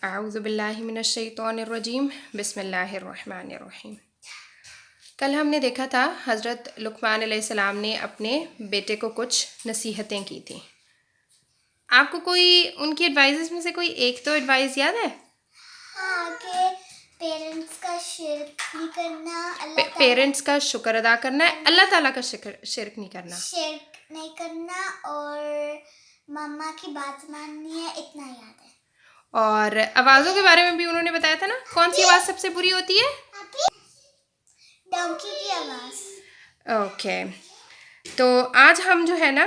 اعوذ باللہ من الشیطان الرجیم بسم اللہ الرحمن الرحیم۔ کل ہم نے دیکھا تھا حضرت لقمان علیہ السلام نے اپنے بیٹے کو کچھ نصیحتیں کی تھیں۔ آپ کو کوئی ان کی ایڈوائزز میں سے کوئی ایک تو ایڈوائز یاد ہے؟ ہاں، کہ پیرنٹس کا شرک نہیں کرنا، پیرنٹس کا شکر ادا کرنا ہے، اللہ تعالیٰ کا شرک نہیں کرنا، شرک نہیں کرنا، اور مما کی بات ماننی ہے، اتنا یاد ہے۔ اور آوازوں کے بارے میں بھی انہوں نے بتایا تھا نا، کون سی آواز سب سے بری ہوتی ہے؟ ڈونکی کی آواز۔ اوکے، تو آج ہم جو ہے نا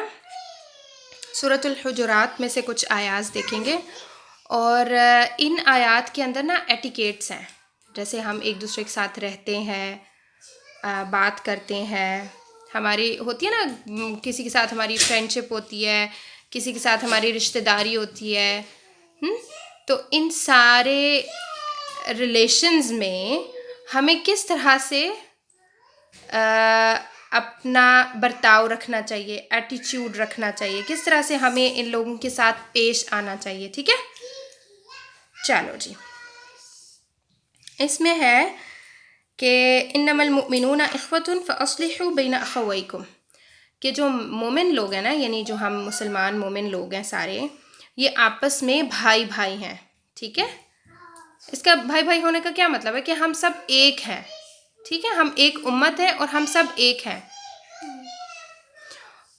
سورۃ الحجرات میں سے کچھ آیات دیکھیں گے، اور ان آیات کے اندر نا ایٹیکیٹس ہیں، جیسے ہم ایک دوسرے کے ساتھ رہتے ہیں، بات کرتے ہیں، ہماری ہوتی ہے نا کسی کے ساتھ ہماری فرینڈشپ ہوتی ہے، کسی کے ساتھ ہماری رشتہ داری ہوتی ہے، تو ان سارے ریلیشنز میں ہمیں کس طرح سے اپنا برتاؤ رکھنا چاہیے، ایٹیچیوڈ رکھنا چاہیے، کس طرح سے ہمیں ان لوگوں کے ساتھ پیش آنا چاہیے، ٹھیک ہے؟ چلو جی، اس میں ہے کہ انما المؤمنون اخوۃ فاصلحوا بین اخویکم، کہ جو مومن لوگ ہیں نا، یعنی جو ہم مسلمان مومن لوگ ہیں سارے، یہ آپس میں بھائی بھائی ہیں، ٹھیک ہے؟ اس کا بھائی بھائی ہونے کا کیا مطلب ہے کہ ہم سب ایک ہیں، ٹھیک ہے؟ ہم ایک امت ہے اور ہم سب ایک ہیں،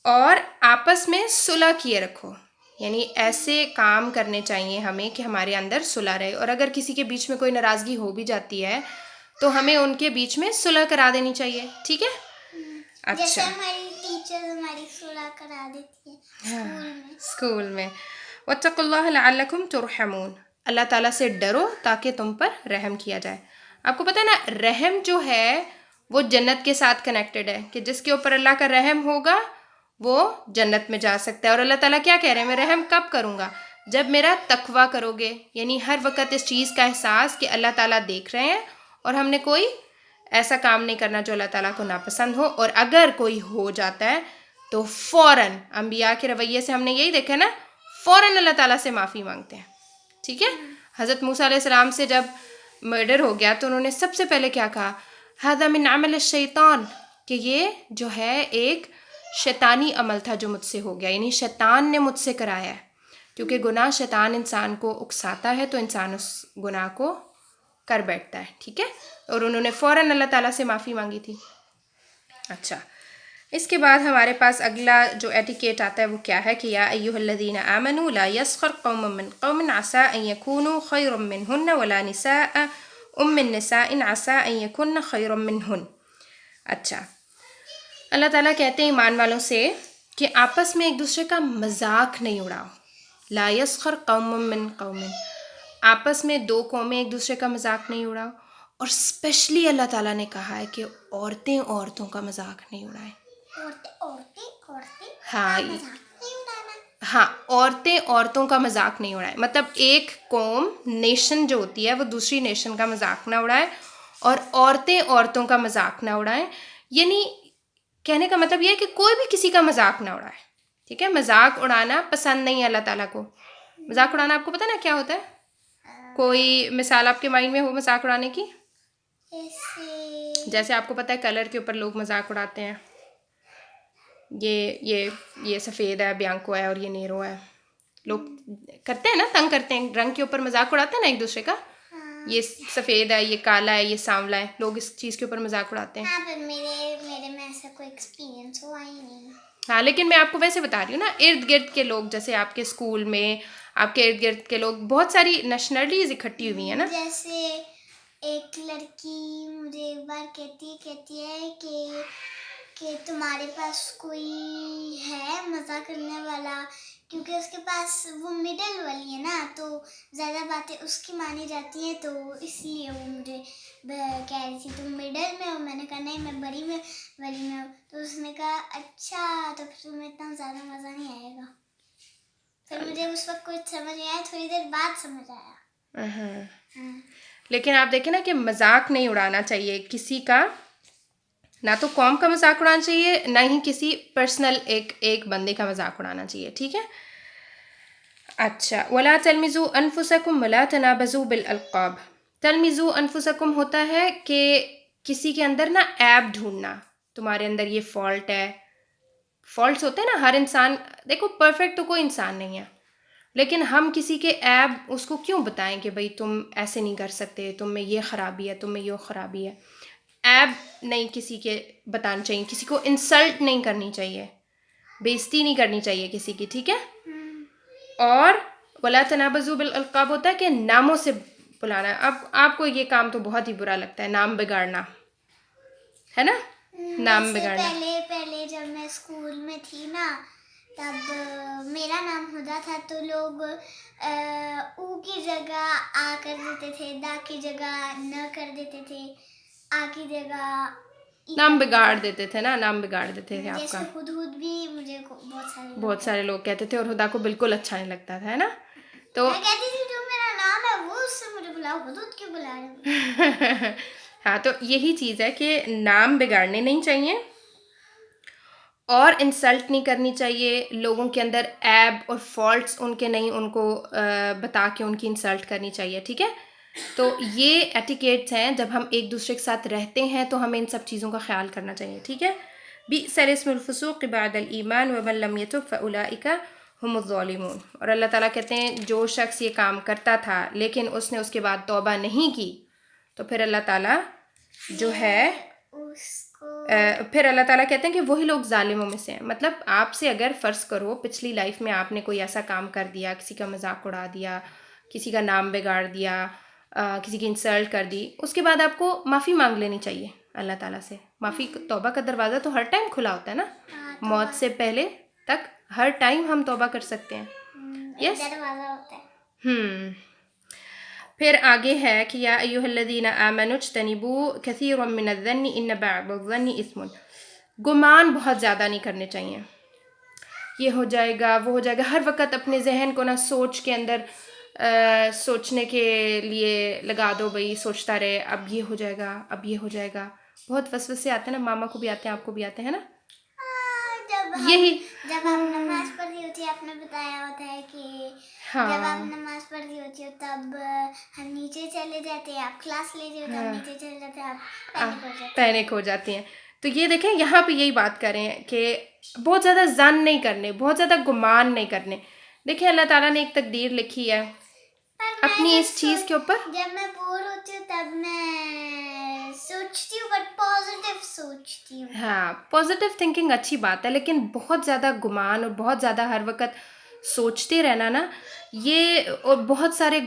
اور آپس میں صلح کیے رکھو، یعنی ایسے کام کرنے چاہیے ہمیں کہ ہمارے اندر صلح رہے، اور اگر کسی کے بیچ میں کوئی ناراضگی ہو بھی جاتی ہے تو ہمیں ان کے بیچ میں صلح کرا دینی چاہیے، ٹھیک ہے؟ جیسے اچھا، ہماری ٹیچر ہماری صلح کرا دیتی ہے اسکول میں واتقوا اللہ لعلکم ترحمون، اللہ تعالیٰ سے ڈرو تاکہ تم پر رحم کیا جائے۔ آپ کو پتہ ہے نا، رحم جو ہے وہ جنت کے ساتھ کنیکٹڈ ہے، کہ جس کے اوپر اللہ کا رحم ہوگا وہ جنت میں جا سکتا ہے۔ اور اللہ تعالیٰ کیا کہہ رہے ہیں، میں رحم کب کروں گا؟ جب میرا تقویٰ کرو گے، یعنی ہر وقت اس چیز کا احساس کہ اللہ تعالیٰ دیکھ رہے ہیں اور ہم نے کوئی ایسا کام نہیں کرنا جو اللہ تعالیٰ کو ناپسند ہو، اور اگر کوئی ہو جاتا ہے تو فوراً، انبیاء کے رویے سے ہم نے یہی دیکھا نا، فوراً اللہ تعالیٰ سے معافی مانگتے ہیں، ٹھیک ہے؟ حضرت موسیٰ علیہ السلام سے جب مرڈر ہو گیا تو انہوں نے سب سے پہلے کیا کہا، ھذا من عمل الشیطان، کہ یہ جو ہے ایک شیطانی عمل تھا جو مجھ سے ہو گیا، یعنی شیطان نے مجھ سے کرایا ہے، کیونکہ گناہ شیطان انسان کو اکساتا ہے تو انسان اس گناہ کو کر بیٹھتا ہے، ٹھیک ہے؟ اور انہوں نے فوراً اللہ تعالیٰ سے معافی مانگی تھی۔ اچھا، اس کے بعد ہمارے پاس اگلا جو ایٹیکیٹ آتا ہے وہ کیا ہے کہ یا ایھا الذین آمنوا لا یسخر قوم من قوم عسى ان یکونوا خیرا منہن ولا نساء من نساء عسى ان یکن خیرا منہن۔ اچھا، اللہ تعالیٰ کہتے ہیں ایمان والوں سے کہ آپس میں ایک دوسرے کا مذاق نہیں اڑاؤ، لا یسخر قوم من قوم، آپس میں دو قومیں ایک دوسرے کا مذاق نہیں اڑاؤ، اور اسپیشلی اللہ تعالیٰ نے کہا ہے کہ عورتیں عورتوں کا مذاق نہیں اڑائیں۔ ہاں، عورتیں عورتوں کا مذاق نہیں اڑائیں، مطلب ایک قوم، نیشن جو ہوتی ہے وہ دوسری نیشن کا مذاق نہ اڑائے، اور عورتیں عورتوں کا مذاق نہ اڑائیں، یعنی کہنے کا مطلب یہ ہے کہ کوئی بھی کسی کا مذاق نہ اڑائے، ٹھیک ہے؟ مذاق اڑانا پسند نہیں ہے اللہ تعالیٰ کو۔ مذاق اڑانا آپ کو پتہ نا کیا ہوتا ہے؟ کوئی مثال آپ کے مائنڈ میں ہو مذاق اڑانے کی؟ جیسے آپ کو پتہ ہے کلر کے اوپر لوگ مذاق اڑاتے ہیں، یہ سفید ہے، بیانکو ہے، اور یہ نیرو ہے، لوگ کرتے ہیں نا، تنگ کرتے ہیں، رنگ کے اوپر مذاق اڑاتے ہیں نا ایک دوسرے کا، یہ سفید ہے، یہ کالا ہے، یہ سانولا ہے، لوگ اس چیز کے اوپر مذاق اڑاتے ہیں۔ ہاں، پر میرے میں ایسا کوئی ایکسپیرینس ہوا ہی نہیں۔ ہاں، لیکن میں آپ کو ویسے بتا رہی ہوں نا، ارد گرد کے لوگ، جیسے آپ کے اسکول میں آپ کے ارد گرد کے لوگ، بہت ساری نیشنلٹیز اکٹھی ہوئی ہیں نا۔ جیسے ایک لڑکی مجھے ایک بار کہتی ہے کہ تمہارے پاس کوئی ہے مزہ کرنے والا، کیونکہ اس کے پاس وہ مڈل والی ہے نا، تو زیادہ باتیں اس کی مانی جاتی ہیں، تو اس لیے وہ مجھے کہہ رہی تھی تم مڈل میں ہو، میں نے کہا نہیں میں بڑی والی میں ہوں، تو اس نے کہا اچھا تو پھر تمہیں اتنا زیادہ مزہ نہیں آئے گا۔ پھر مجھے اس وقت کچھ سمجھ نہیں آیا، تھوڑی دیر بعد سمجھ آیا۔ لیکن آپ دیکھیں نا کہ مذاق نہیں اڑانا چاہیے کسی کا، نہ تو قوم کا مذاق اڑانا چاہیے، نہ ہی کسی پرسنل ایک بندے کا مذاق اڑانا چاہیے، ٹھیک ہے؟ اچھا، ولا تلمزوا انفسکم ولا تنابزوا بالالقاب. تلمزوا انفسکم ہوتا ہے کہ کسی کے اندر نا عیب ڈھونڈنا، تمہارے اندر یہ فالٹ ہے. فالٹس ہوتے ہیں نا، ہر انسان، دیکھو پرفیکٹ تو کوئی انسان نہیں ہے، لیکن ہم کسی کے عیب اس کو کیوں بتائیں کہ بھئی تم ایسے نہیں کر سکتے، تم میں یہ خرابی ہے، تم میں یہ خرابی ہے. عیب نہیں کسی کے بتانا چاہیے، کسی کو انسلٹ نہیں کرنی چاہیے، بےزتی نہیں کرنی چاہیے کسی کی، ٹھیک ہے. اور ولا تنابزوا بالالقاب ہوتا ہے کہ ناموں سے بلانا. اب آپ کو یہ کام تو بہت ہی برا لگتا ہے، نام بگاڑنا، ہے نا، نام ویسے بگاڑنا. پہلے جب میں اسکول میں تھی نا، تب میرا نام ہدا تھا تو لوگ او کی جگہ آ کر دیتے تھے، دا کی جگہ نہ کر دیتے تھے، آ کی جگہ ای نام کر بگاڑ دیتے دیتے تھے نا، نام بگاڑ دیتے تھے تھے. آپ جیسے کا. ہدہد بھی مجھے بہت سارے لوگ کہتے تھے، اور ہدا کو بالکل اچھا نہیں لگتا تھا، ہے نا. تو میں کہتی تھی جو میرا نام ہے وہ اس سے مجھے بلاؤ، ہدہد کیوں بلا رہے ہو. ہاں، تو یہی چیز ہے کہ نام بگاڑنے نہیں چاہیے اور انسلٹ نہیں کرنی چاہیے. لوگوں کے اندر عیب اور فالٹس ان کے نہیں، ان کو بتا کے ان کی انسلٹ کرنی چاہیے، ٹھیک ہے. تو یہ ایٹیکیٹس ہیں، جب ہم ایک دوسرے کے ساتھ رہتے ہیں تو ہمیں ان سب چیزوں کا خیال کرنا چاہیے، ٹھیک ہے. بئس الاسم الفسوق بعد الایمان ومن لم یتب فاولئک هم الظالمون. اور اللہ تعالیٰ کہتے ہیں جو شخص یہ کام کرتا تھا لیکن اس نے اس کے بعد توبہ نہیں کی، تو پھر اللہ تعالیٰ جو ہے اس کو پھر اللہ تعالیٰ کہتے ہیں کہ وہی لوگ ظالموں میں سے ہیں. مطلب آپ سے اگر فرض کرو پچھلی لائف میں آپ نے کوئی ایسا کام کر دیا، کسی کا مذاق اڑا دیا، کسی کا نام بگاڑ دیا، کسی کی انسلٹ کر دی، اس کے بعد آپ کو معافی مانگ لینی چاہیے اللہ تعالیٰ سے. معافی، توبہ کا دروازہ تو ہر ٹائم کھلا ہوتا ہے نا، موت سے پہلے تک ہر ٹائم ہم توبہ کر سکتے ہیں. یس. دروازہ ہوتا ہے. پھر آگے ہے کہ یا ایھا الذین آمنوا اجتنبوا کثیرا من الظن ان بعض الظن اثم. گمان بہت زیادہ نہیں کرنے چاہیے، یہ ہو جائے گا وہ ہو جائے گا. ہر وقت اپنے ذہن کو نہ سوچ کے اندر سوچنے کے لیے لگا دو، بھئی سوچتا رہے اب یہ ہو جائے گا، اب یہ ہو جائے گا. بہت وسوسے آتے ہیں نا، ماما کو بھی آتے ہیں، آپ کو بھی آتے ہیں نا. جب آپ نماز پڑھی ہوتی ہے، آپ نے بتایا ہوتا ہے کہ جب آپ نماز پڑھی ہوتی ہے تب ہم نیچے چلے جاتے ہیں، آپ کلاس لے رہے ہو تب نیچے چلے جاتے ہیں، آپ پینک ہو جاتی ہیں. تو یہ دیکھیں یہاں پہ یہی بات کریں کہ بہت زیادہ ظن نہیں کرنے، بہت زیادہ گمان نہیں کرنے. دیکھیں اللہ تعالیٰ نے ایک تقدیر لکھی ہے اپنی اس چیز کے اوپر. جب میں بور ہوتی ہوں تب میں سوچتی ہوں، بٹ پازیٹیو سوچتی ہوں. ہاں، پازیٹیو تھنکنگ اچھی بات ہے، لیکن بہت زیادہ گمان اور بہت زیادہ ہر وقت سوچتے رہنا نا، یہ اور بہت سارے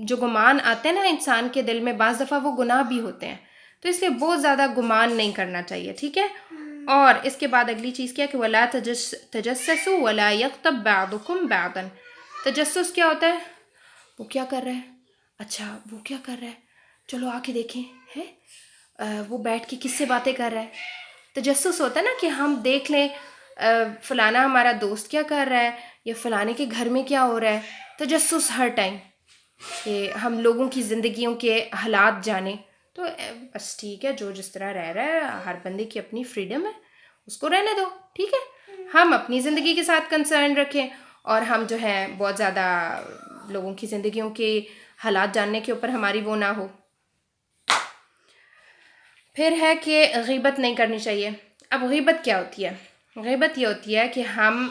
جو گمان آتے ہیں نا انسان کے دل میں، بعض دفعہ وہ گناہ بھی ہوتے ہیں. تو اس لیے بہت زیادہ گمان نہیں کرنا چاہیے، ٹھیک ہے. اور اس کے بعد اگلی چیز کیا کہ ولا تجسسوا ولا یغتب بعضکم بعضا. تجسس کیا ہوتا ہے؟ وہ کیا کر رہا ہے، اچھا وہ کیا کر رہا ہے، چلو آ کے دیکھیں، ہے وہ بیٹھ کے کس سے باتیں کر رہا ہے. تجسس ہوتا ہے نا کہ ہم دیکھ لیں فلانا ہمارا دوست کیا کر رہا ہے، یا فلانے کے گھر میں کیا ہو رہا ہے. تجسس ہر ٹائم کہ ہم لوگوں کی زندگیوں کے حالات جانیں. تو بس ٹھیک ہے، جو جس طرح رہ رہا ہے، ہر بندے کی اپنی فریڈم ہے، اس کو رہنے دو، ٹھیک ہے. ہم اپنی زندگی کے ساتھ کنسرن رکھیں، اور ہم جو ہے بہت زیادہ لوگوں کی زندگیوں کے حالات جاننے کے اوپر ہماری وہ نہ ہو. پھر ہے کہ غیبت نہیں کرنی چاہیے. اب غیبت کیا ہوتی ہے؟ غیبت یہ ہوتی ہے کہ ہم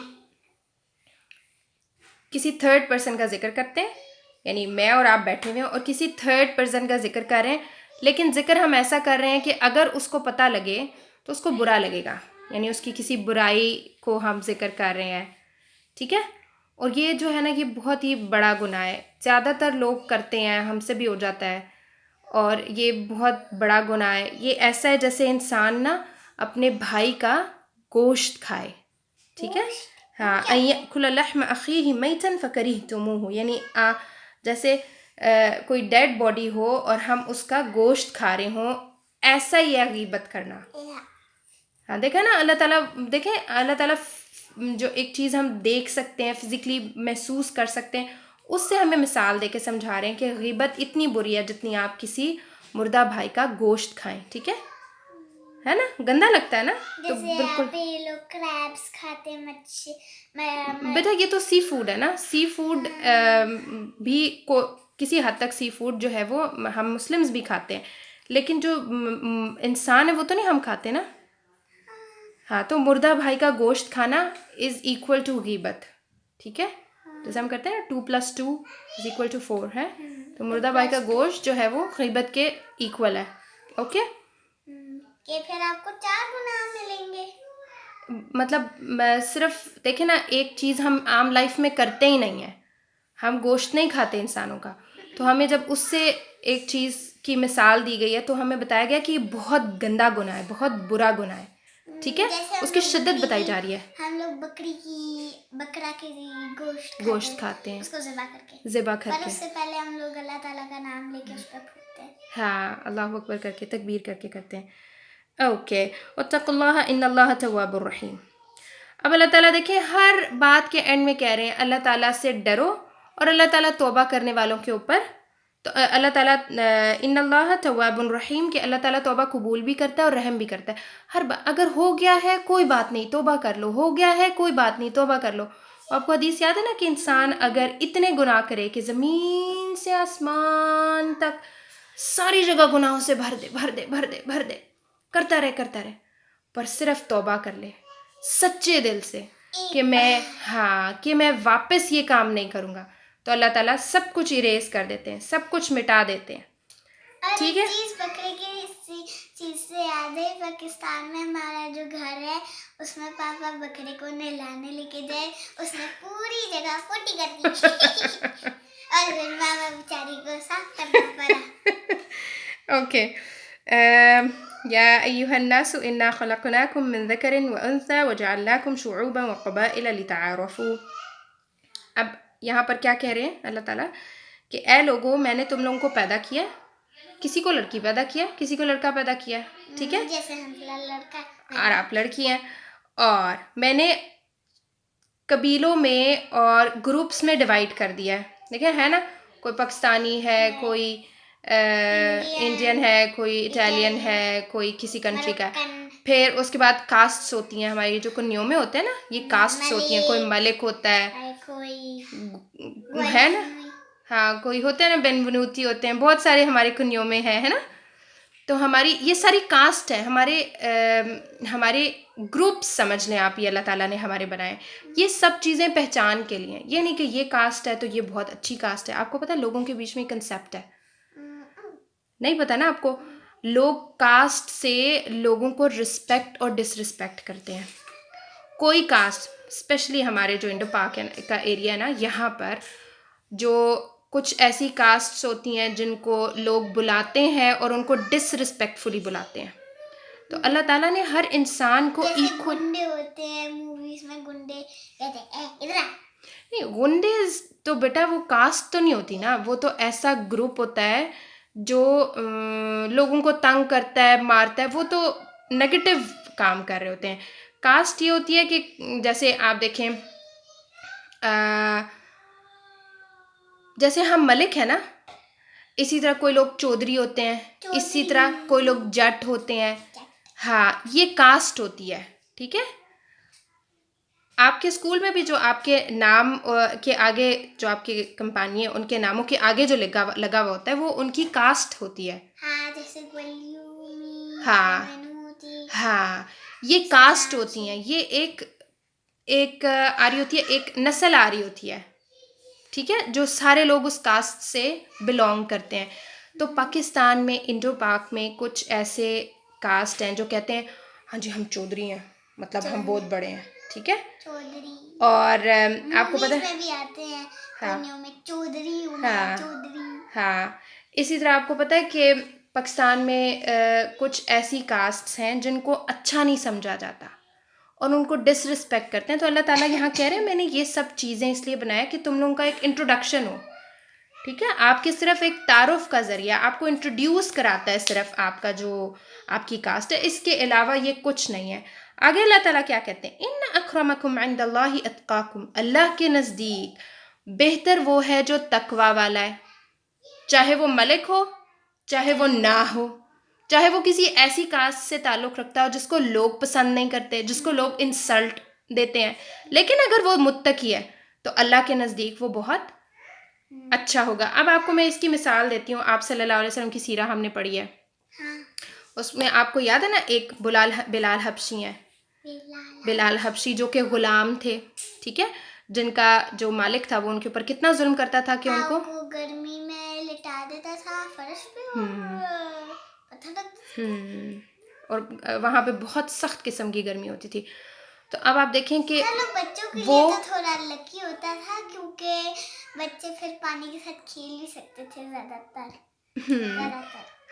کسی تھرڈ پرسن کا ذکر کرتے ہیں، یعنی میں اور آپ بیٹھے ہوئے ہیں اور کسی تھرڈ پرسن کا ذکر کر رہے ہیں، لیکن ذکر ہم ایسا کر رہے ہیں کہ اگر اس کو پتہ لگے تو اس کو برا لگے گا، یعنی اس کی کسی برائی کو ہم ذکر کر رہے ہیں، ٹھیک ہے. اور یہ جو ہے نا یہ بہت ہی بڑا گناہ ہے، زیادہ تر لوگ کرتے ہیں، ہم سے بھی ہو جاتا ہے، اور یہ بہت بڑا گناہ ہے. یہ ایسا ہے جیسے انسان نا اپنے بھائی کا گوشت کھائے، ٹھیک ہے. ہاں، ان یأکل لحم اخیہ میتا فکرہتموہ، یعنی جیسے کوئی ڈیڈ باڈی ہو اور ہم اس کا گوشت کھا رہے ہوں، ایسا ہی ہے غیبت کرنا. ہاں دیکھا نا، اللہ تعالیٰ دیکھیں، اللہ تعالیٰ جو ایک چیز ہم دیکھ سکتے ہیں، فزیکلی محسوس کر سکتے ہیں، اس سے ہمیں مثال دے کے سمجھا رہے ہیں کہ غیبت اتنی بری ہے جتنی آپ کسی مردہ بھائی کا گوشت کھائیں، ٹھیک ہے. ہے نا, گندا لگتا ہے نا. تو جیسے بالکل یہاں پہ یہ لوگ کریبس کھاتے ہیں, مچھلی. بیٹا یہ تو سی فوڈ ہے نا, سی فوڈ بھی کسی حد تک سی فوڈ جو ہے وہ ہم مسلمز بھی کھاتے ہیں, لیکن جو انسان ہے وہ تو نہیں ہم کھاتے نا. ہاں, تو مردہ بھائی کا گوشت کھانا از ایکول ٹو غیبت, ٹھیک ہے, جیسے ہم کرتے ہیں 2+2=4 ہے, تو مردہ بھائی کا گوشت جو ہے وہ غیبت کے ایکول ہے. اوکے, کہ پھر آپ کو 4 گناہ ملیں گے. مطلب صرف دیکھیں نا, ایک چیز ہم عام لائف میں کرتے ہی نہیں ہیں, ہم گوشت نہیں کھاتے انسانوں کا, تو ہمیں جب اس سے ایک چیز کی مثال دی گئی ہے تو ہمیں بتایا گیا کہ یہ بہت گندا گناہ ہے, بہت برا گناہ ہے, ٹھیک ہے, اس کی شدت بتائی جا رہی ہے. ہم لوگ بکرا کی گوشت کھاتے ہیں اس کو ذبح کر پر کے, اس سے پہلے ہم لوگ اللہ تعالیٰ کا نام لے کے اس پہ پھونکتے ہیں. ہاں, اللہ اکبر کر کے, تکبیر کر کے کرتے ہیں. اوکے, واتقوا اللہ ان اللہ تواب الرحیم. اب اللہ تعالیٰ دیکھیں ہر بات کے اینڈ میں کہہ رہے ہیں اللہ تعالیٰ سے ڈرو, اور اللہ تعالیٰ توبہ کرنے والوں کے اوپر, تو اللہ تعالیٰ ان اللہ تواب الرحیم, کہ اللہ تعالیٰ توبہ قبول بھی کرتا ہے اور رحم بھی کرتا ہے. ہر اگر ہو گیا ہے کوئی بات نہیں, توبہ کر لو, ہو گیا ہے کوئی بات نہیں, توبہ کر لو. آپ کو حدیث یاد ہے نا کہ انسان اگر اتنے گناہ کرے کہ زمین سے آسمان تک ساری جگہ گناہوں سے بھر دے, کرتا رہے, پر صرف توبہ کر لے سچے دل سے کہ میں واپس یہ کام نہیں کروں گا, تو اللہ تعالیٰ سب کچھ اریز کر دیتے ہیں, سب کچھ مٹا دیتے ہیں. ٹھیک ہے, بکرے کی چیز سے یاد ہے, پاکستان میں ہمارا جو گھر ہے اس میں پاپا بکرے کو نہلانے لے کے جائے, اس نے پوری جگہ پوٹی کر دی اور پھر ماما بیچاری کو صاف کرنا پڑا. اوکے, یا ایھا الناس انا خلقناکم من ذکر وانثی وجعلناکم شعوبا وقبائل لتعارفوا. اب یہاں پر کیا کہہ رہے ہیں اللہ تعالیٰ, کہ اے لوگوں میں نے تم لوگوں کو پیدا کیا, کسی کو لڑکی پیدا کیا, کسی کو لڑکا پیدا کیا, ٹھیک ہے, جیسے ہم لڑکا اور آپ لڑکی ہیں, اور میں نے قبیلوں میں اور گروپس میں ڈیوائڈ کر دیا ہے. دیکھیں ہے نا, کوئی پاکستانی ہے, کوئی انڈین ہے, کوئی اٹالین ہے, کوئی کسی کنٹری کا ہے. پھر اس کے بعد کاسٹس ہوتی ہیں ہماری جو کنیوں میں ہوتے ہیں نا, یہ کاسٹس ہوتی ہیں, کوئی ملک ہوتا ہے, ہے نا, ہاں, کوئی ہوتے ہیں نا بنوتی ہوتے ہیں, بہت سارے ہمارے کنیوں میں ہے نا. تو ہماری یہ ساری کاسٹ ہے, ہمارے گروپ سمجھ لیں آپ, یہ اللہ تعالیٰ نے ہمارے بنائے. یہ سب چیزیں پہچان کے لیے, یہ نہیں کہ یہ کاسٹ ہے تو یہ بہت اچھی کاسٹ ہے. آپ کو پتہ ہے لوگوں کے بیچ میں کنسیپٹ ہے, نہیں پتہ نا آپ کو, لوگ کاسٹ سے لوگوں کو رسپیکٹ اور ڈس رسپیکٹ کرتے ہیں. کوئی کاسٹ, اسپیشلی ہمارے جو انڈو پاک کا ایریا ہے نا, یہاں پر جو کچھ ایسی کاسٹس ہوتی ہیں جن کو لوگ بلاتے ہیں اور ان کو ڈس رسپیکٹفلی بلاتے ہیں. تو اللہ تعالیٰ نے ہر انسان کو گنڈے ہوتے ہیں موویز میں, گنڈے کہتے ہیں ادھر آ. نہیں, غنڈے تو بیٹا وہ کاسٹ تو نہیں ہوتی نا, وہ تو ایسا گروپ ہوتا ہے جو لوگوں کو تنگ کرتا ہے, مارتا ہے, وہ تو نگیٹو کام کر رہے ہوتے ہیں. کاسٹ یہ ہوتی ہے کہ جیسے آپ دیکھیں, جیسے ہم ملک ہیں نا, اسی طرح کوئی لوگ چودھری ہوتے ہیں, اسی طرح کوئی لوگ جٹ ہوتے ہیں. ہاں, یہ کاسٹ ہوتی ہے, ٹھیک ہے. آپ کے اسکول میں بھی جو آپ کے نام کے آگے جو آپ کی کمپنی ہے ان کے ناموں کے آگے جو لگا ہوا ہوتا ہے وہ ان کی کاسٹ ہوتی ہے. ہاں, جیسے ہاں, یہ کاسٹ ہوتی ہیں, یہ ایک آ رہی ہوتی ہے, ایک نسل آ رہی ہوتی ہے, ٹھیک ہے, جو سارے لوگ اس کاسٹ سے بلونگ کرتے ہیں. تو پاکستان میں, انڈو پاک میں کچھ ایسے کاسٹ ہیں جو کہتے ہیں ہاں جی ہم چودھری ہیں, مطلب ہم بہت بڑے ہیں, ٹھیک ہے. چودھری, اور آپ کو پتہ میں بھی آتے ہیں کنیوں میں چودھری, ہاں, اسی طرح آپ کو پتہ ہے کہ پاکستان میں کچھ ایسی کاسٹس ہیں جن کو اچھا نہیں سمجھا جاتا اور ان کو ڈس رسپیکٹ کرتے ہیں. تو اللہ تعالیٰ یہاں کہہ رہے ہیں میں نے یہ سب چیزیں اس لیے بنایا کہ تم لوگوں کا ایک انٹروڈکشن ہو, ٹھیک ہے, آپ کے صرف ایک تعارف کا ذریعہ, آپ کو انٹروڈیوس کراتا ہے صرف آپ کا جو آپ کی کاسٹ ہے, اس کے علاوہ یہ کچھ نہیں ہے. آگے اللہ تعالیٰ کیا کہتے ہیں, ان اکرمکم عند اللہ اتقاکم, اللہ کے نزدیک بہتر وہ ہے جو تقوی والا ہے, چاہے وہ ملک ہو چاہے وہ نہ ہو, چاہے وہ کسی ایسی کاسٹ سے تعلق رکھتا ہو جس کو لوگ پسند نہیں کرتے, جس کو لوگ انسلٹ دیتے ہیں, لیکن اگر وہ متقی ہے تو اللہ کے نزدیک وہ بہت اچھا ہوگا. اب آپ کو میں اس کی مثال دیتی ہوں. آپ صلی اللہ علیہ وسلم کی سیرہ ہم نے پڑھی ہے, اس میں آپ کو یاد ہے نا ایک بلال حبشی ہیں, بلال حبشی جو کہ غلام تھے, ٹھیک ہے, جن کا جو مالک تھا وہ ان کے اوپر کتنا ظلم کرتا تھا کہ ان کو گرمی میں لٹا دیتا تھا فرش پہ پتھر رکھتا اور وہاں پہ بہت سخت قسم کی گرمی ہوتی تھی. تو اب آپ دیکھیں کہ بچوں کے لیے وہ تو تھوڑا لکی ہوتا تھا کیونکہ بچے پھر پانی کے ساتھ کھیل بھی سکتے تھے زیادہ تر.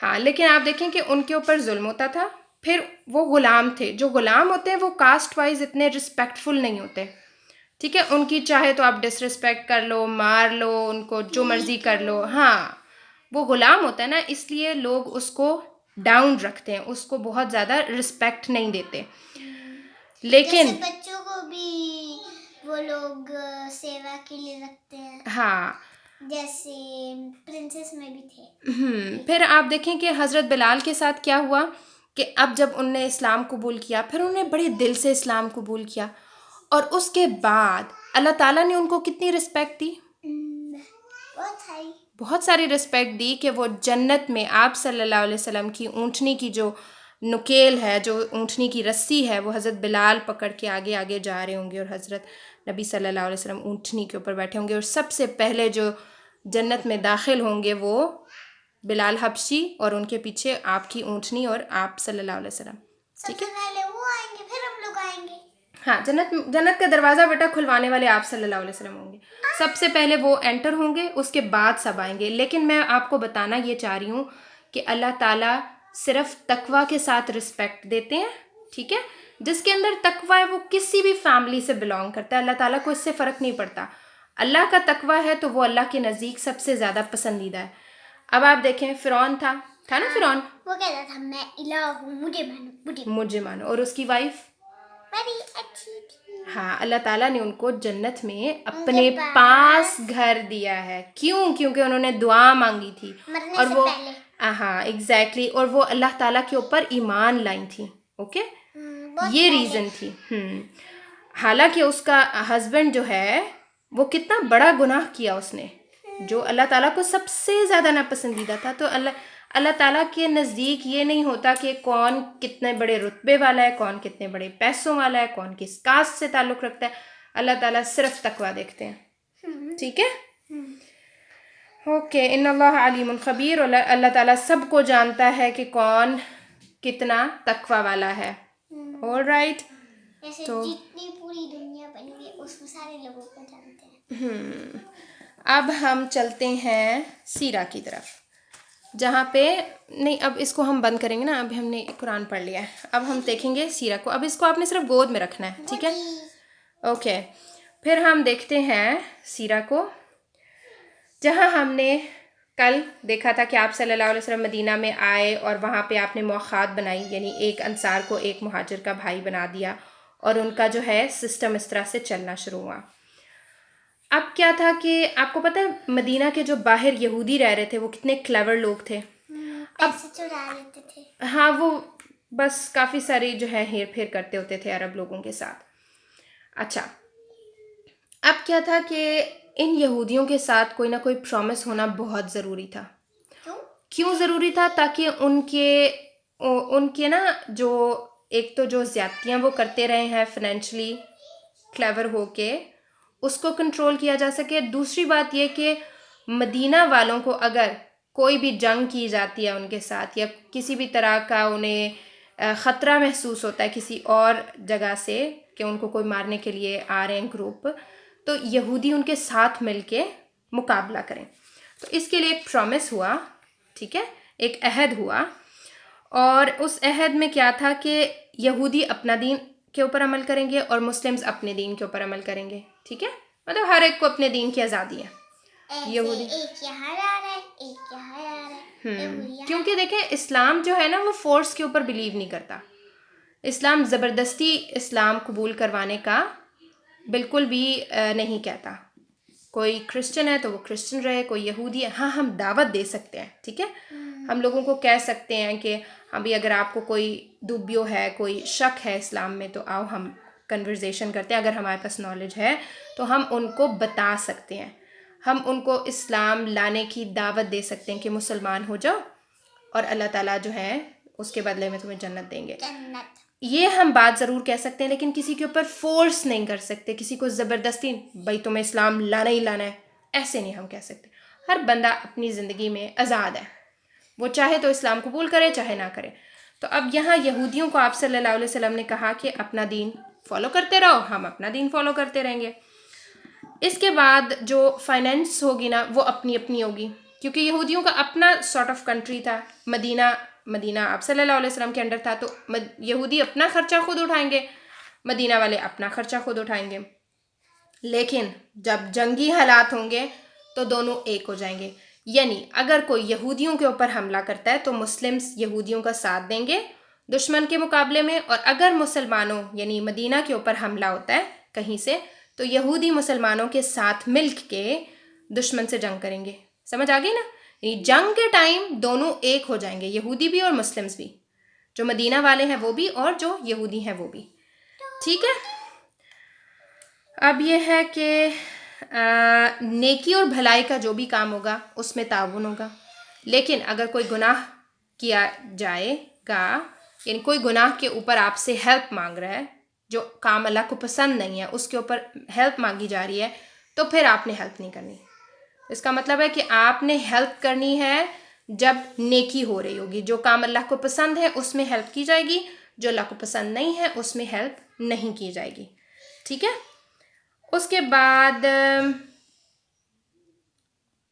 ہاں, لیکن آپ دیکھیں کہ ان کے اوپر ظلم ہوتا تھا. پھر وہ غلام تھے, جو غلام ہوتے ہیں وہ کاسٹ وائز اتنے رسپیکٹفل نہیں ہوتے, ٹھیک ہے, ان کی چاہے تو آپ ڈس رسپیکٹ کر لو, مار لو, ان کو جو مرضی کر لو. ہاں, وہ غلام ہوتا ہے نا, اس لیے لوگ اس کو ڈاؤن رکھتے ہیں, اس کو بہت زیادہ رسپیکٹ نہیں دیتے. لیکن بچوں کو بھی وہ لوگ سیوا کے لیے رکھتے ہیں, ہاں, جیسے پرنسس میں بھی تھے. پھر آپ دیکھیں کہ حضرت بلال کے ساتھ کیا ہوا کہ اب جب ان نے اسلام قبول کیا, پھر انہوں نے بڑے دل سے اسلام قبول کیا, اور اس کے بعد اللہ تعالیٰ نے ان کو کتنی رسپیکٹ دی, بہت ساری رسپیکٹ دی کہ وہ جنت میں آپ صلی اللہ علیہ وسلم کی اونٹنی کی جو نکیل ہے, جو اونٹنی کی رسی ہے, وہ حضرت بلال پکڑ کے آگے آگے جا رہے ہوں گے, اور حضرت نبی صلی اللہ علیہ وسلم اونٹنی کے اوپر بیٹھے ہوں گے, اور سب سے پہلے جو جنت میں داخل ہوں گے وہ بلال حبشی, اور ان کے پیچھے آپ کی اونٹنی اور آپ صلی اللہ علیہ وسلم. ٹھیک ہے, پہلے وہ آئیں گے پھر ہم لوگ آئیں گے. ہاں, جنت کا دروازہ بیٹا کھلوانے والے آپ صلی اللہ علیہ وسلم ہوں گے. سب سے پہلے وہ انٹر ہوں گے, اس کے بعد سب آئیں گے. لیکن میں آپ کو بتانا یہ چاہ رہی ہوں کہ اللہ تعالیٰ صرف تقوی کے ساتھ رسپیکٹ دیتے ہیں, ٹھیک ہے, جس کے اندر تقوی ہے وہ کسی بھی فیملی سے بلانگ کرتا ہے, اللہ تعالیٰ کو اس سے فرق نہیں پڑتا. اللہ کا تقوی ہے تو وہ اللہ کے نزدیک سب سے زیادہ پسندیدہ ہے. اب آپ دیکھیں فرعون تھا نا, فرعون وہ کہتا تھا میں الہ ہوں, مجھے مانو, اور اس کی وائف بڑی اچھی تھی. ہاں, اللہ تعالیٰ نے ان کو جنت میں اپنے پاس گھر دیا ہے. کیوں؟ کیونکہ انہوں نے دعا مانگی تھی, اور وہ ہاں ایگزیکٹلی, اور وہ اللہ تعالیٰ کے اوپر ایمان لائی تھیں. اوکے, یہ ریزن تھی. حالانکہ اس کا ہسبینڈ جو ہے وہ کتنا بڑا گناہ کیا اس نے, جو اللہ تعالیٰ کو سب سے زیادہ ناپسندیدہ تھا. تو اللہ تعالیٰ کے نزدیک یہ نہیں ہوتا کہ کون کتنے بڑے رتبے والا ہے, کون کتنے بڑے پیسوں والا ہے, کون کس کاسٹ سے تعلق رکھتا ہے. اللہ تعالیٰ صرف تقوی دیکھتے ہیں, ٹھیک ہے. اوکے, ان اللہ علیم خبیر, اور اللہ تعالیٰ سب کو جانتا ہے کہ کون کتنا تقوی والا ہے. آل رائٹ, تو جتنی پوری دنیا بنی ہے اس میں سارے لوگوں کو جانتے ہیں. اب ہم چلتے ہیں سیرہ کی طرف, جہاں پہ نہیں, اب اس کو ہم بند کریں گے نا, اب ہم نے قرآن پڑھ لیا ہے, اب ہم دیکھیں گے سیرہ کو. اب اس کو آپ نے صرف گود میں رکھنا ہے, ٹھیک ہے. اوکے, پھر ہم دیکھتے ہیں سیرہ کو, جہاں ہم نے کل دیکھا تھا کہ آپ صلی اللہ علیہ وسلم مدینہ میں آئے, اور وہاں پہ آپ نے موخات بنائی, یعنی ایک انصار کو ایک مہاجر کا بھائی بنا دیا, اور ان کا جو ہے سسٹم اس طرح سے چلنا شروع ہوا. اب کیا تھا کہ آپ کو پتہ ہے مدینہ کے جو باہر یہودی رہ رہے تھے وہ کتنے کلیور لوگ تھے. پیسے چرا لیتے تھے. ہاں, وہ بس کافی ساری جو ہے ہیر پھیر کرتے ہوتے تھے عرب لوگوں کے ساتھ. اچھا, اب کیا تھا کہ ان یہودیوں کے ساتھ کوئی نہ کوئی پرومس ہونا بہت ضروری تھا. کیوں ضروری تھا؟ تاکہ ان کے نا جو ایک تو جو زیادتیاں وہ کرتے رہے ہیں فائنینشلی کلیور ہو کے, اس کو کنٹرول کیا جا سکے. دوسری بات یہ کہ مدینہ والوں کو اگر کوئی بھی جنگ کی جاتی ہے ان کے ساتھ, یا کسی بھی طرح کا انہیں خطرہ محسوس ہوتا ہے کسی اور جگہ سے کہ ان کو کوئی مارنے کے لیے آ رہے ہیں گروپ, تو یہودی ان کے ساتھ مل کے مقابلہ کریں. تو اس کے لیے ایک پرومس ہوا, ٹھیک ہے, ایک عہد ہوا. اور اس عہد میں کیا تھا کہ یہودی اپنا دین کے اوپر عمل کریں گے اور مسلمز اپنے دین کے اوپر عمل کریں گے, ٹھیک ہے. مطلب ہر ایک کو اپنے دین کی آزادی ہے. یہودی ایک یہاں آ رہا ہے, ایک یہاں آ رہا ہے. کیونکہ دیکھیں اسلام جو ہے نا وہ فورس کے اوپر بلیو نہیں کرتا. اسلام زبردستی اسلام قبول کروانے کا بالکل بھی نہیں کہتا. کوئی کرسچن ہے تو وہ کرسچن رہے, کوئی یہودی ہے, ہاں ہم دعوت دے سکتے ہیں, ٹھیک ہے, ہم لوگوں کو کہہ سکتے ہیں کہ ابھی اگر آپ کو کوئی دوبیو ہے, کوئی شک ہے اسلام میں, تو آؤ ہم کنورزیشن کرتے ہیں. اگر ہمارے پاس نالج ہے تو ہم ان کو بتا سکتے ہیں, ہم ان کو اسلام لانے کی دعوت دے سکتے ہیں کہ مسلمان ہو جاؤ اور اللہ تعالیٰ جو ہے اس کے بدلے میں تمہیں جنت دیں گے. یہ ہم بات ضرور کہہ سکتے ہیں, لیکن کسی کے اوپر فورس نہیں کر سکتے, کسی کو زبردستی بھائی تمہیں اسلام لانا ہی لانا ہے, ایسے نہیں ہم کہہ سکتے. ہر بندہ اپنی زندگی میں آزاد ہے, وہ چاہے تو اسلام قبول کرے چاہے نہ کرے. تو اب یہاں یہودیوں کو آپ صلی اللہ علیہ وسلم نے کہا کہ اپنا دین فالو کرتے رہو, ہم اپنا دین فالو کرتے رہیں گے. اس کے بعد جو فائنینس ہوگی نا وہ اپنی اپنی ہوگی, کیونکہ یہودیوں کا اپنا سارٹ آف کنٹری تھا. مدینہ آپ صلی اللہ علیہ وسلم کے انڈر تھا, تو یہودی اپنا خرچہ خود اٹھائیں گے, مدینہ والے اپنا خرچہ خود اٹھائیں گے. لیکن جب جنگی حالات ہوں گے تو دونوں ایک ہو جائیں گے. یعنی اگر کوئی یہودیوں کے اوپر حملہ کرتا ہے تو مسلمز یہودیوں کا ساتھ دیں گے دشمن کے مقابلے میں, اور اگر مسلمانوں یعنی مدینہ کے اوپر حملہ ہوتا ہے کہیں سے تو یہودی مسلمانوں کے ساتھ مل کے دشمن سے جنگ کریں گے. سمجھ آ گئی نا؟ یعنی جنگ کے ٹائم دونوں ایک ہو جائیں گے, یہودی بھی اور مسلمز بھی, جو مدینہ والے ہیں وہ بھی اور جو یہودی ہیں وہ بھی. ٹھیک ہے. اب یہ ہے کہ نیکی اور بھلائی کا جو بھی کام ہوگا اس میں تعاون ہوگا, لیکن اگر کوئی گناہ کیا جائے گا, یعنی کوئی گناہ کے اوپر آپ سے ہیلپ مانگ رہا ہے, جو کام اللہ کو پسند نہیں ہے اس کے اوپر ہیلپ مانگی جا رہی ہے, تو پھر آپ نے ہیلپ نہیں کرنی. اس کا مطلب ہے کہ آپ نے ہیلپ کرنی ہے جب نیکی ہو رہی ہوگی, جو کام اللہ کو پسند ہے اس میں ہیلپ کی جائے گی, جو اللہ کو پسند نہیں ہے اس میں ہیلپ نہیں کی جائے گی. ٹھیک ہے. اس کے بعد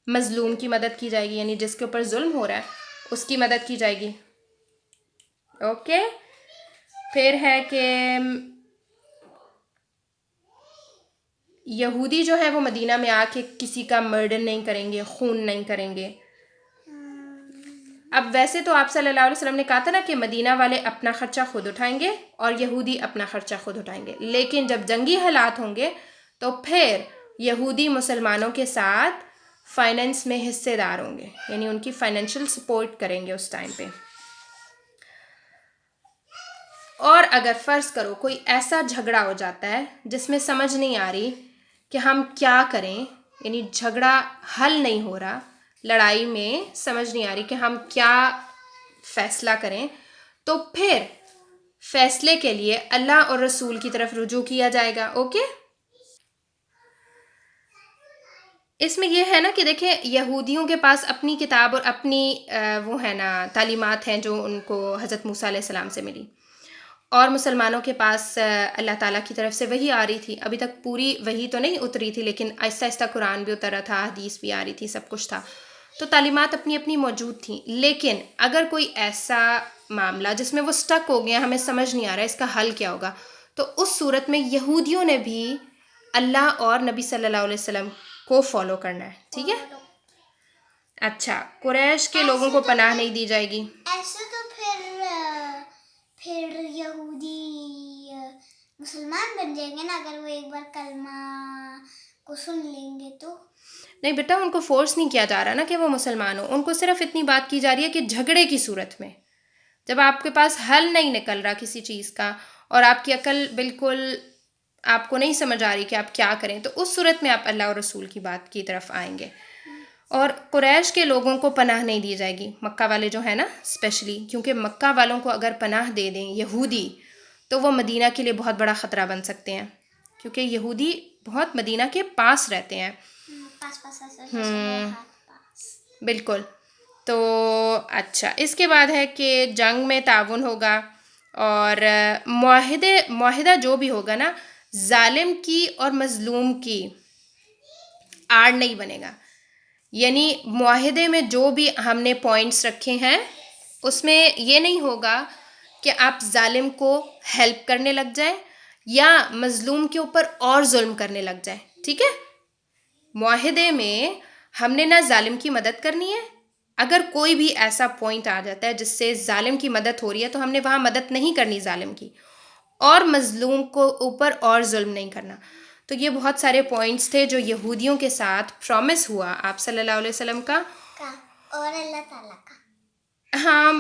مظلوم کی مدد کی جائے گی, یعنی جس کے اوپر ظلم ہو رہا ہے اس کی مدد کی جائے گی. اوکے. پھر ہے کہ یہودی جو ہے وہ مدینہ میں آ کے کسی کا مرڈر نہیں کریں گے, خون نہیں کریں گے. اب ویسے تو آپ صلی اللہ علیہ وسلم نے کہا تھا نا کہ مدینہ والے اپنا خرچہ خود اٹھائیں گے اور یہودی اپنا خرچہ خود اٹھائیں گے, لیکن جب جنگی حالات ہوں گے تو پھر یہودی مسلمانوں کے ساتھ فائنینس میں حصے دار ہوں گے, یعنی ان کی فائنینشیل سپورٹ کریں گے اس ٹائم پہ. اور اگر فرض کرو کوئی ایسا جھگڑا ہو جاتا ہے جس میں سمجھ نہیں آ رہی کہ ہم کیا کریں, یعنی جھگڑا حل نہیں ہو رہا, لڑائی میں سمجھ نہیں آ رہی کہ ہم کیا فیصلہ کریں, تو پھر فیصلے کے لیے اللہ اور رسول کی طرف رجوع کیا جائے گا. اوکے. اس میں یہ ہے نا کہ دیکھیں یہودیوں کے پاس اپنی کتاب اور اپنی وہ ہے نا تعلیمات ہیں جو ان کو حضرت موسیٰ علیہ السلام سے ملی, اور مسلمانوں کے پاس اللہ تعالیٰ کی طرف سے وحی آ رہی تھی. ابھی تک پوری وحی تو نہیں اتری تھی, لیکن آہستہ آہستہ قرآن بھی اتر رہا تھا, حدیث بھی آ رہی تھی, سب کچھ تھا, تو تعلیمات اپنی اپنی موجود تھیں. لیکن اگر کوئی ایسا معاملہ جس میں وہ سٹک ہو گیا, ہمیں سمجھ نہیں آ رہا ہے اس کا حل کیا ہوگا, تو اس صورت میں یہودیوں نے بھی اللہ اور نبی صلی اللہ علیہ وسلم کو فالو کرنا ہے. ٹھیک ہے. اچھا. قریش کے لوگوں کو پناہ نہیں دی جائے گی. ایسے تو پھر یہودی مسلمان بن جائیں گے نا اگر وہ ایک بار کلمہ کو سن لیں گے تو. نہیں بیٹا, ان کو فورس نہیں کیا جا رہا نا کہ وہ مسلمان ہو, ان کو صرف اتنی بات کی جا رہی ہے کہ جھگڑے کی صورت میں جب آپ کے پاس حل نہیں نکل رہا کسی چیز کا اور آپ کی عقل بالکل آپ کو نہیں سمجھ آ رہی کہ آپ کیا کریں, تو اس صورت میں آپ اللہ اور رسول کی بات کی طرف آئیں گے. اور قریش کے لوگوں کو پناہ نہیں دی جائے گی, مکہ والے جو ہیں نا اسپیشلی, کیونکہ مکہ والوں کو اگر پناہ دے دیں یہودی تو وہ مدینہ کے لیے بہت بڑا خطرہ بن سکتے ہیں, کیونکہ یہودی بہت مدینہ کے پاس رہتے ہیں. بالکل. تو اچھا, اس کے بعد ہے کہ جنگ میں تعاون ہوگا, اور معاہدہ جو بھی ہوگا نا ظالم کی اور مظلوم کی آڑ نہیں بنے گا. یعنی معاہدے میں جو بھی ہم نے پوائنٹس رکھے ہیں اس میں یہ نہیں ہوگا کہ آپ ظالم کو ہیلپ کرنے لگ جائیں یا مظلوم کے اوپر اور ظلم کرنے لگ جائیں. ٹھیک ہے. معاہدے میں ہم نے نہ ظالم کی مدد کرنی ہے, اگر کوئی بھی ایسا پوائنٹ آ جاتا ہے جس سے ظالم کی مدد ہو رہی ہے تو ہم نے وہاں مدد نہیں کرنی ظالم کی, اور مظلوم کو اوپر اور ظلم نہیں کرنا. تو یہ بہت سارے پوائنٹس تھے جو یہودیوں کے ساتھ پرومس ہوا آپ صلی اللہ علیہ وسلم کا اور اللہ تعالیٰ کا. ہاں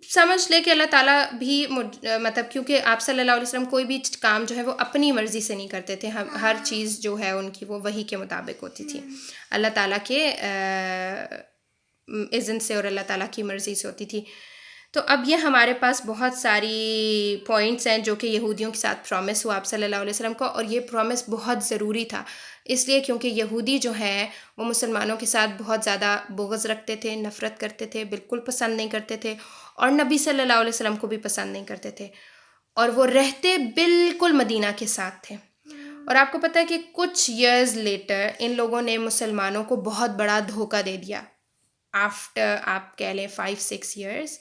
سمجھ لے کہ اللہ تعالیٰ بھی مطلب کیونکہ آپ صلی اللہ علیہ وسلم کوئی بھی کام جو ہے وہ اپنی مرضی سے نہیں کرتے تھے، ہر چیز جو ہے ان کی وہ وحی کے مطابق ہوتی تھی، اللہ تعالیٰ کے اذن سے اور اللہ تعالیٰ کی مرضی سے ہوتی تھی. تو اب یہ ہمارے پاس بہت ساری پوائنٹس ہیں جو کہ یہودیوں کے ساتھ پرومس ہوا آپ صلی اللہ علیہ وسلم کو، اور یہ پرومس بہت ضروری تھا اس لیے کیونکہ یہودی جو ہیں وہ مسلمانوں کے ساتھ بہت زیادہ بغض رکھتے تھے، نفرت کرتے تھے، بالکل پسند نہیں کرتے تھے، اور نبی صلی اللہ علیہ وسلم کو بھی پسند نہیں کرتے تھے، اور وہ رہتے بالکل مدینہ کے ساتھ تھے. اور آپ کو پتہ ہے کہ کچھ ایئرز لیٹر ان لوگوں نے مسلمانوں کو بہت بڑا دھوکہ دے دیا. آفٹر آپ کہہ لیں 5-6 ایئرز،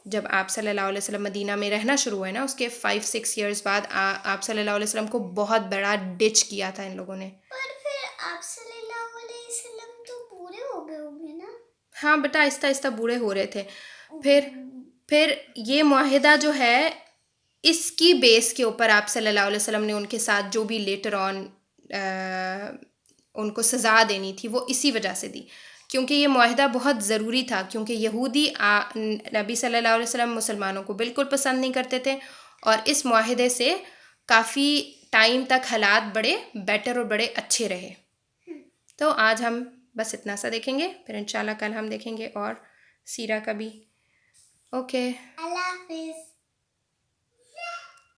جب آپ صلی اللہ علیہ وسلم مدینہ میں رہنا شروع ہوئے نا، اس کے 5-6 ایئرز بعد آپ صلی اللہ علیہ وسلم کو بہت بڑا ڈچ کیا تھا ان لوگوں نے. پر پھر آپ صلی اللہ علیہ وسلم تو بوڑھے ہو گئے ہوں گے نا. ہاں بیٹا آہستہ آہستہ بوڑھے ہو رہے تھے. پھر یہ معاہدہ جو ہے اس کی بیس کے اوپر آپ صلی اللہ علیہ وسلم نے ان کے ساتھ جو بھی لیٹر آن ان کو سزا دینی تھی وہ اسی وجہ سے دی، کیونکہ یہ معاہدہ بہت ضروری تھا، کیونکہ یہودی نبی صلی اللہ علیہ وسلم مسلمانوں کو بالکل پسند نہیں کرتے تھے، اور اس معاہدے سے کافی ٹائم تک حالات بڑے بیٹر اور بڑے اچھے رہے. تو آج ہم بس اتنا سا دیکھیں گے، پھر انشاءاللہ کل ہم دیکھیں گے اور سیرہ کا بھی. اوکے اللہ حافظ.